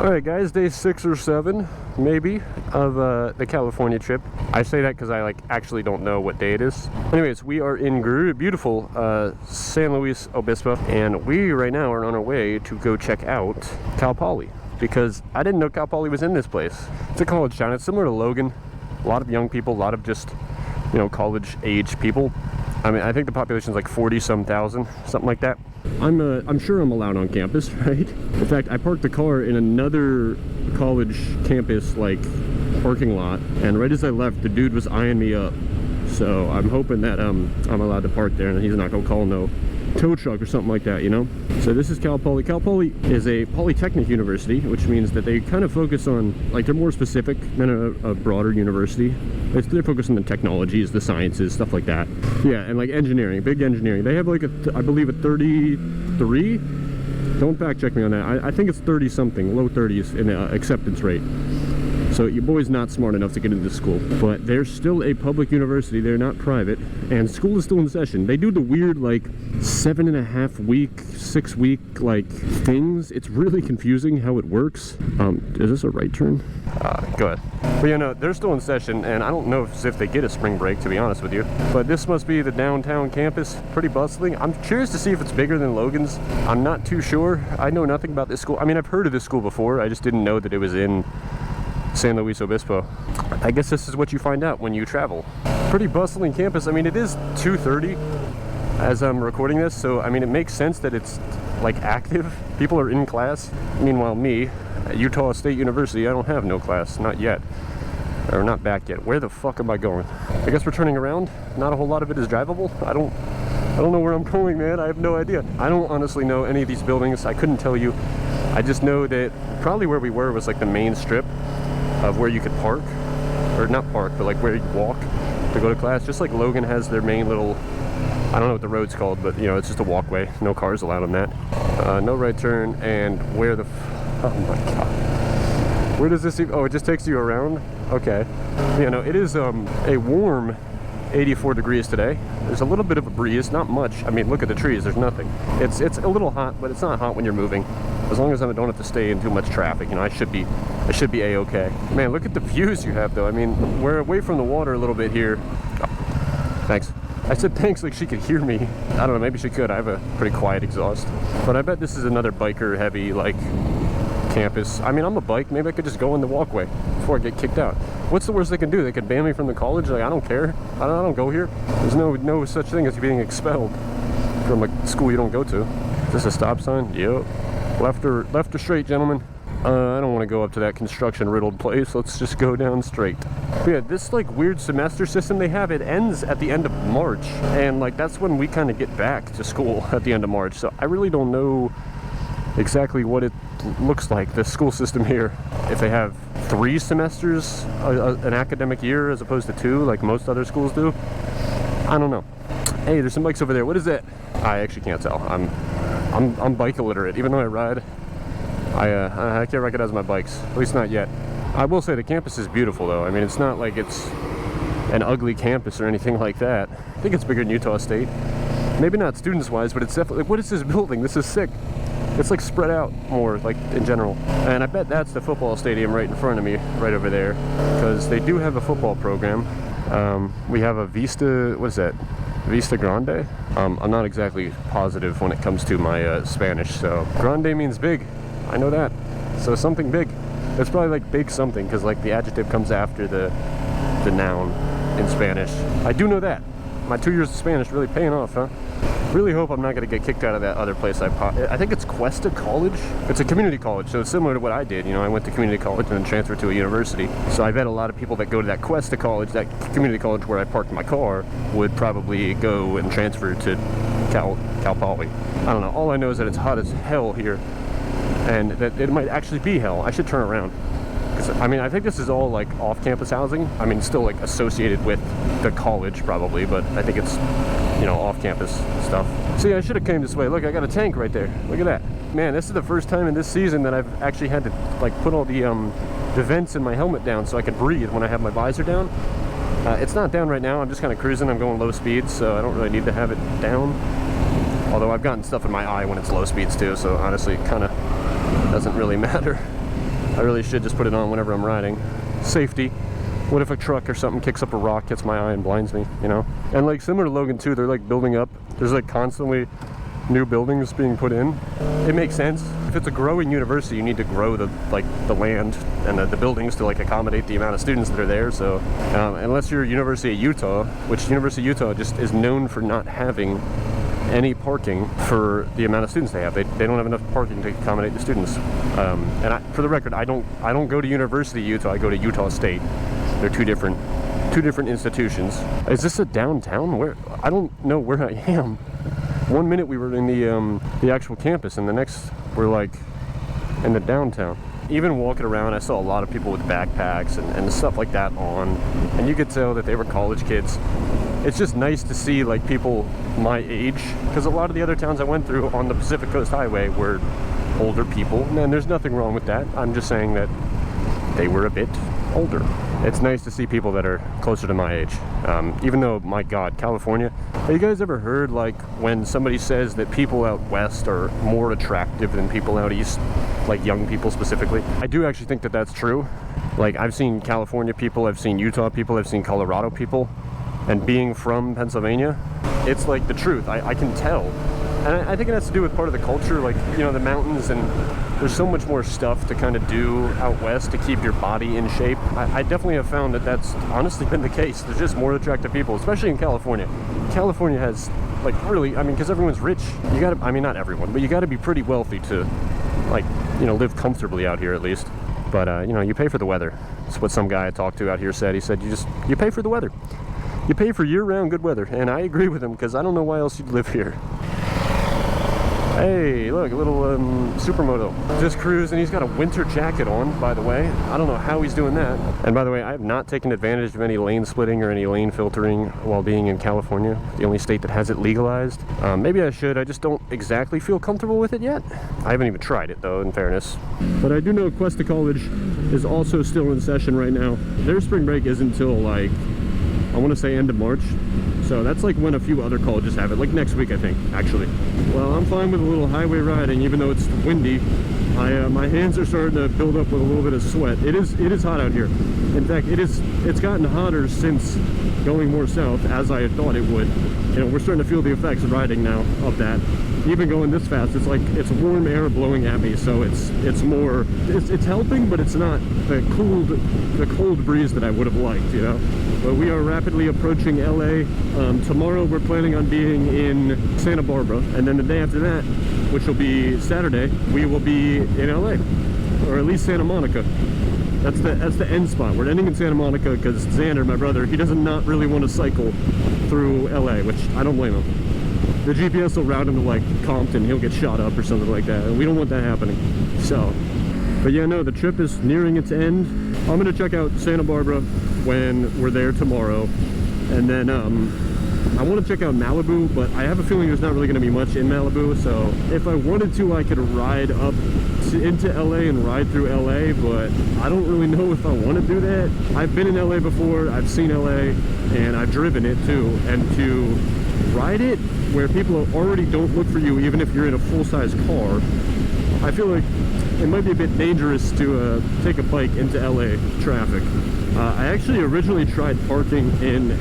Alright guys, day 6 or 7 maybe of the California trip. I say that because I actually don't know what day it is. Anyways, we are in beautiful San Luis Obispo, and we right now are on our way to go check out Cal Poly, because I didn't know Cal Poly was in this place. It's a college town. It's similar to Logan. A lot of young people, a lot of just, you know, college age people. I mean, I think the population is like 40-some thousand, something like that. I'm sure I'm allowed on campus, right? In fact, I parked the car in another college campus like parking lot, and right as I left, the dude was eyeing me up. So I'm hoping that I'm allowed to park there and he's not gonna call no tow truck or something like that, you know? So this is Cal Poly. Cal Poly is a polytechnic university, which means that they kind of focus on, like, they're more specific than a broader university. They're focused on the technologies, the sciences, stuff like that. Yeah, and like engineering, big engineering. They have like I believe a 33? Don't fact check me on that. I think it's 30 something, low 30s in acceptance rate. So your boy's not smart enough to get into school, but they're still a public university. They're not private, and school is still in session. They do the weird like 7.5 week, 6 week like things. It's really confusing how it works. Is this a right turn? Go ahead. But you know, they're still in session, and I don't know if they get a spring break, to be honest with you. But this must be the downtown campus, pretty bustling. I'm curious to see if it's bigger than Logan's. I'm not too sure. I know nothing about this school. I mean, I've heard of this school before. I just didn't know that it was in San Luis Obispo. I guess this is what you find out when you travel. Pretty bustling campus. I mean, it is 2:30 as I'm recording this, so I mean, it makes sense that it's like active. People are in class. Meanwhile, me at Utah State University, I don't have no class, not yet, or not back yet. Where the fuck am I going? I guess we're turning around. Not a whole lot of it is drivable. I don't know where I'm going, man. I have no idea. I don't honestly know any of these buildings. I couldn't tell you. I just know that probably where we were was like the main strip of where you could park, or not park, but like where you walk to go to class. Just like Logan has their main little, I don't know what the road's called, but you know, it's just a walkway. No cars allowed on that. No right turn. And where the oh my god, where does this even, oh, it just takes you around. Okay, you know, it is a warm 84 degrees today. There's a little bit of a breeze, not much. I mean, look at the trees, there's nothing. It's a little hot, but it's not hot when you're moving. As long as I don't have to stay in too much traffic, you know, I should be a-okay. Man, look at the views you have though. I mean, we're away from the water a little bit here. Oh, thanks. I said thanks like she could hear me. I don't know, maybe she could. I have a pretty quiet exhaust. But I bet this is another biker heavy like campus. I mean, I'm a bike, maybe I could just go in the walkway before I get kicked out. What's the worst they can do? They could ban me from the college? Like, I don't care. I don't go here. There's no such thing as being expelled from a school you don't go to. Is this a stop sign? Yep. Left or straight, gentlemen? I don't want to go up to that construction riddled place. Let's just go down straight. But yeah, this like weird semester system they have, it ends at the end of March, and like that's when we kind of get back to school at the end of March. So I really don't know exactly what it looks like, the school system here. If they have 3 semesters an academic year as opposed to 2 like most other schools do, I don't know. Hey, there's some bikes over there. What is that? I actually can't tell. I'm bike illiterate. Even though I ride, I can't recognize my bikes, at least not yet. I will say the campus is beautiful though. I mean, it's not like it's an ugly campus or anything like that. I think it's bigger than Utah State. Maybe not students wise, but it's definitely, like, what is this building? This is sick. It's like spread out more, like in general. And I bet that's the football stadium right in front of me, right over there, because they do have a football program. We have a Vista, what is that? Vista Grande? I'm not exactly positive when it comes to my Spanish, so grande means big. I know that. So something big. It's probably like big something, because like the adjective comes after the noun in Spanish. I do know that. My 2 years of Spanish really paying off, huh? Really hope I'm not going to get kicked out of that other place I think it's Cuesta College. It's a community college, so it's similar to what I did. You know, I went to community college and then transferred to a university. So I bet a lot of people that go to that Cuesta College, that community college where I parked my car, would probably go and transfer to Cal Poly. I don't know. All I know is that it's hot as hell here, and that it might actually be hell. I should turn around. I mean, I think this is all like off-campus housing. I mean, still like associated with the college probably, but I think it's, you know, off-campus stuff. See, I should have came this way. Look, I got a tank right there. Look at that. Man, this is the first time in this season that I've actually had to like put all the vents in my helmet down so I can breathe when I have my visor down. It's not down right now. I'm just kind of cruising. I'm going low speeds, so I don't really need to have it down. Although I've gotten stuff in my eye when it's low speeds too, so honestly, it kind of doesn't really matter. I really should just put it on whenever I'm riding. Safety. What if a truck or something kicks up a rock, hits my eye and blinds me, you know? And like similar to Logan too, they're like building up. There's like constantly new buildings being put in. It makes sense. If it's a growing university, you need to grow the land and the buildings to like accommodate the amount of students that are there. So unless you're University of Utah, which University of Utah just is known for not having any parking for the amount of students they have. They don't have enough parking to accommodate the students. And for the record, I don't go to University of Utah. I go to Utah State. They're two different institutions. Is this a downtown? Where? I don't know where I am. 1 minute we were in the actual campus, and the next we're like in the downtown. Even walking around, I saw a lot of people with backpacks and stuff like that on, and you could tell that they were college kids. It's just nice to see like people my age, because a lot of the other towns I went through on the Pacific Coast Highway were older people, and there's nothing wrong with that. I'm just saying that they were a bit older. It's nice to see people that are closer to my age. Even though, my God, California. Have you guys ever heard like when somebody says that people out west are more attractive than people out east? Like young people specifically? I do actually think that that's true. Like I've seen California people, I've seen Utah people, I've seen Colorado people. And being from Pennsylvania, it's like the truth. I can tell. And I think it has to do with part of the culture, like, you know, the mountains, and there's so much more stuff to kind of do out west to keep your body in shape. I definitely have found that that's honestly been the case. There's just more attractive people, especially in California. California has, like, really, I mean, because everyone's rich. You gotta, I mean, not everyone, but you gotta be pretty wealthy to, like, you know, live comfortably out here at least. But, you know, you pay for the weather. That's what some guy I talked to out here said. He said, you pay for the weather. You pay for year-round good weather, and I agree with him because I don't know why else you'd live here. Hey, look, a little supermoto. Just cruising. He's got a winter jacket on, by the way. I don't know how he's doing that. And by the way, I have not taken advantage of any lane splitting or any lane filtering while being in California, the only state that has it legalized. Maybe I should. I just don't exactly feel comfortable with it yet. I haven't even tried it, though, in fairness. But I do know Cuesta College is also still in session right now. Their spring break is until, like, I want to say end of March. So that's like when a few other colleges have it, like next week I think, actually. Well, I'm fine with a little highway riding, even though it's windy. My hands are starting to build up with a little bit of sweat. It is hot out here. In fact, it's gotten hotter since going more south, as I had thought it would. You know, we're starting to feel the effects of riding now of that. Even going this fast, it's like it's warm air blowing at me, so it's helping, but it's not the cold breeze that I would have liked, you know. But we are rapidly approaching LA. Tomorrow we're planning on being in Santa Barbara, and then the day after that, which will be Saturday, we will be in LA, or at least Santa Monica. That's the end spot. We're ending in Santa Monica because Xander, my brother, he doesn't not really want to cycle through LA, which I don't blame him. The GPS will route him to like Compton, he'll get shot up or something like that, and we don't want that happening. So, but yeah, no, the trip is nearing its end. I'm gonna check out Santa Barbara when we're there tomorrow, and then I want to check out Malibu, but I have a feeling there's not really going to be much in Malibu, so if I wanted to, I could ride up into LA and ride through LA, but I don't really know if I want to do that. I've been in LA before, I've seen LA, and I've driven it too, and to ride it where people already don't look for you, even if you're in a full-size car, I feel like it might be a bit dangerous to take a bike into LA traffic. I actually originally tried parking in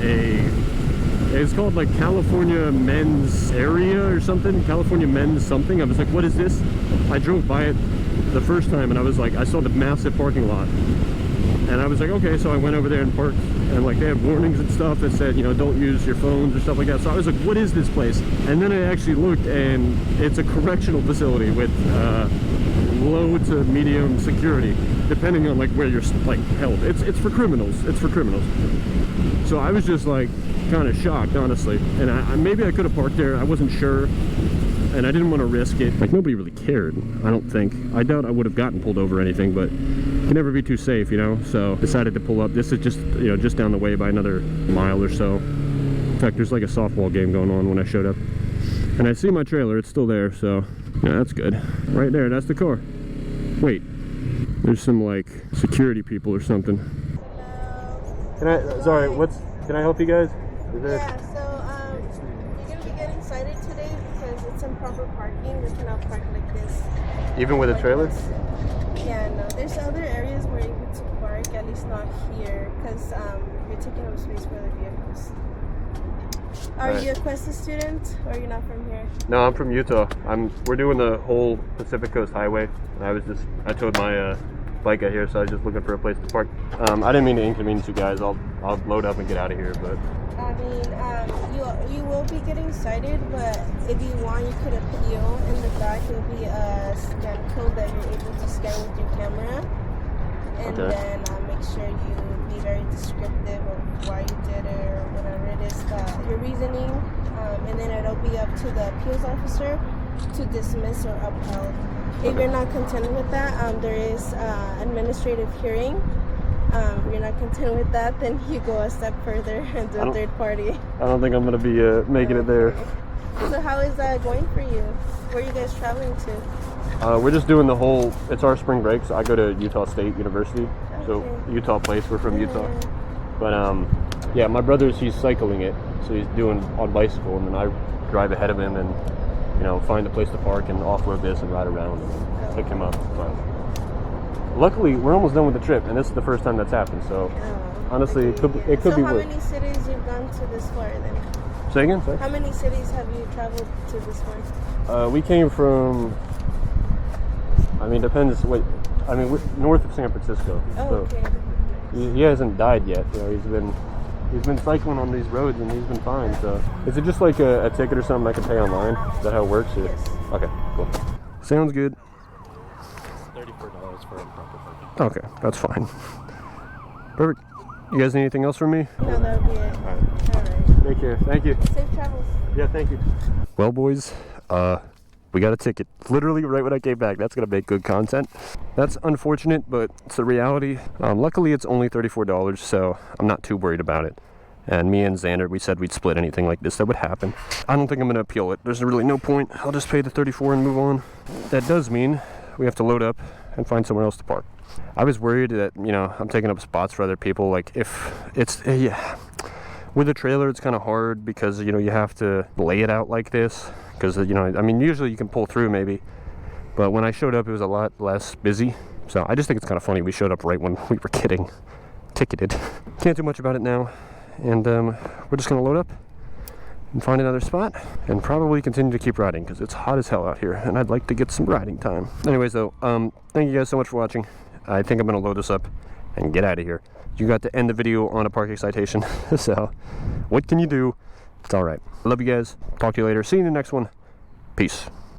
it's called like California Men's Area or something, California Men's something. I was like, what is this? I drove by it the first time and I was like, I saw the massive parking lot. And I was like, okay, so I went over there and parked, and like they had warnings and stuff that said, you know, don't use your phones or stuff like that. So I was like, what is this place? And then I actually looked, and it's a correctional facility with low to medium security, depending on like where you're like held. It's for criminals. It's for criminals. So I was just like kind of shocked, honestly. And maybe I could have parked there. I wasn't sure, and I didn't want to risk it. Like nobody really cared, I don't think. I doubt I would have gotten pulled over or anything, but you can never be too safe, you know. So decided to pull up. This is just, you know, just down the way by another mile or so. In fact, there's like a softball game going on when I showed up, and I see my trailer. It's still there, so yeah, that's good. Right there, that's the car. Wait, there's some like security people or something. Can I help you guys? Yeah, so you're gonna be getting cited today because it's improper parking. We cannot park like this. Even with a trailer? Yeah, no. There's other areas where you're able to park, at least not here, because you're taking up space for the vehicles. Are Right. you a Questa student, or you're not from here? No, I'm from Utah. We're doing the whole Pacific Coast Highway. I towed my bike out here, so I was just looking for a place to park. I didn't mean to inconvenience you guys. I'll load up and get out of here, but I mean, you will be getting cited, but if you want, you could appeal. In the back, it will be a scan code that you're able to scan with your camera, and Okay. then make sure you be very descriptive of why you did it or whatever it is that your reasoning, and then it'll be up to the appeals officer to dismiss or upheld. If you're not content with that, there is administrative hearing. You're not content with that, then you go a step further and do a third party. I don't think I'm gonna be making it there. So how is that going for you? Where are you guys traveling to? We're just doing the whole. It's our spring break, so I go to Utah State University. So Okay. Utah place. We're from Utah. But yeah, my brother's he's cycling it, so he's doing on bicycle, and then I drive ahead of him and find a place to park and offload this and ride around and pick him up. But luckily, we're almost done with the trip, and this is the first time that's happened. So honestly, it could be So worse. how many cities you've gone to this far then? Say again, sorry. How many cities have you traveled to this far? We came from. I mean, depends. We're north of San Francisco. Oh, So okay. he hasn't died yet. He's been cycling on these roads and he's been fine. So is it just like a ticket or something I can pay online? Is that how it works? Or? Yes. Okay, cool. Sounds good. $34 for improper parking. Okay, that's fine. Perfect. You guys need anything else from me? No, that would be it. All right. All right. Take care. Thank you. Safe travels. Yeah, thank you. Well, boys, we got a ticket literally right when I came back. That's gonna make good content. That's unfortunate, but it's the reality. Luckily, it's only $34, so I'm not too worried about it. And me and Xander, we said we'd split anything like this that would happen. I don't think I'm gonna appeal it. There's really no point. I'll just pay the $34 and move on. That does mean we have to load up and find somewhere else to park. I was worried that, I'm taking up spots for other people. Like if it's, with a trailer, it's kind of hard because, you have to lay it out like this. Because, usually you can pull through maybe. But when I showed up, it was a lot less busy. So I just think it's kind of funny we showed up right when we were getting ticketed. Can't do much about it now. And we're just going to load up and find another spot. And probably continue to keep riding because it's hot as hell out here. And I'd like to get some riding time. Anyways, though, thank you guys so much for watching. I think I'm going to load this up and get out of here. You got to end the video on a parking citation. So what can you do? It's all right. I love you guys. Talk to you later. See you in the next one. Peace.